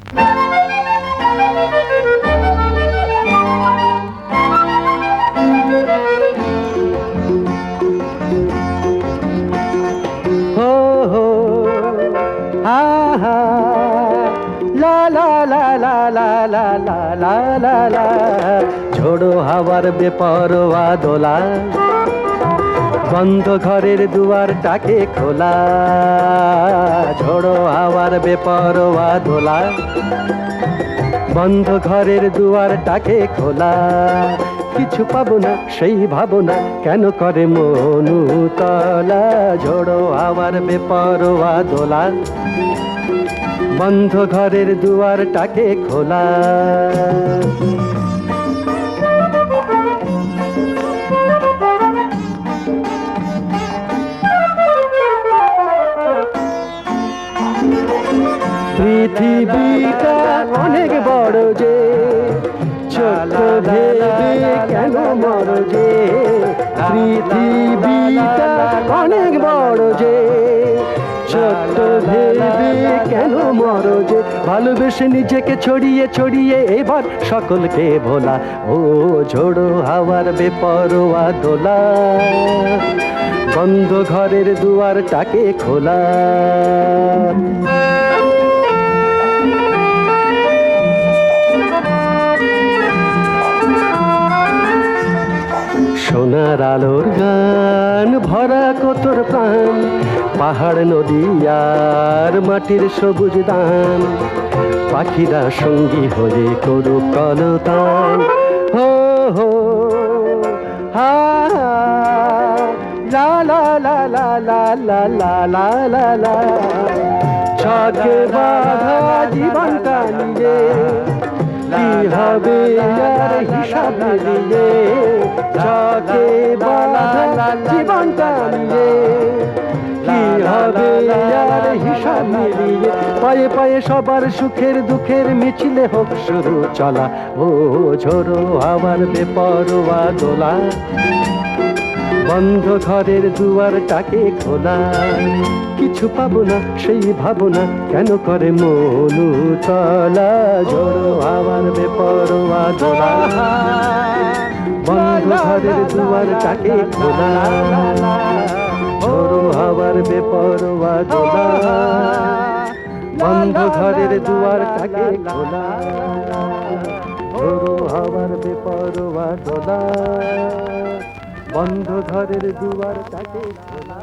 हो हो हा हा লা লা লা লা লা লা লা লা লা লা ঝোড়ো হাওয়ার বেপরোয়া দোলা বন্ধ ঘরের দুয়ারটাকে খোলা ঝোড়ো হাওয়ার বেপরোয়া দোলা বন্ধ ঘরের দুয়ারটাকে খোলা কিছু পাবো না সেই ভাবনা কেন করে মনুতলা ঝোড়ো হাওয়ার বেপরোয়া দোলা বন্ধ ঘরের দুয়ারটাকে খোলা পৃথিবীটা অনেক বড় যে ছোট ভেবে কেন মর যে পৃথিবীটা অনেক বড় যে ছোট ভেবে কেন মর যে ভালোবেসে নিজেকে ছড়িয়ে ছড়িয়ে এবার সকলকে ভোলা ও ঝোড়ো হাওয়ার বেপরোয়া দোলা বন্ধ ঘরের দুয়ারটাকে খোলা সোনার আলোর গান ভরা কতর প্রাণ পাহাড় নদী আর মাটির সবুজ দান পাখিরা সঙ্গী হয়ে করুক কলতান হো হো হা লা লা লা লা লা লা লা লা লা লা ছকে বাঁধা জীবনটা নিয়ে কি হবে আর হিসাব মিলিয়ে ছকে বাঁধা জীবনটা নিয়ে কি হবে আর হিসাব মিলিয়ে পায়ে পায়ে সবার সুখের দুঃখের মিছিলে হোক শুরু চলা ও ঝোড়ো হাওয়ার বেপরোয়া দোলা বন্ধ ঘরের দুয়ারটাকে খোলা কিছু পাবো না সেই ভাবনা কেন করে মনুতলা ঝোড়ো হাওয়ার বেপরোয়া দোলা বন্ধ ঘরের দুয়ারটাকে খোলা ঝোড়ো হাওয়ার বেপরোয়া দোলা বন্ধ ঘরের দুয়ারটাকে খোলা ঝোড়ো হাওয়ার বেপরোয়া দোলা বন্ধ ঘরের দুয়ারটাকে খোলা।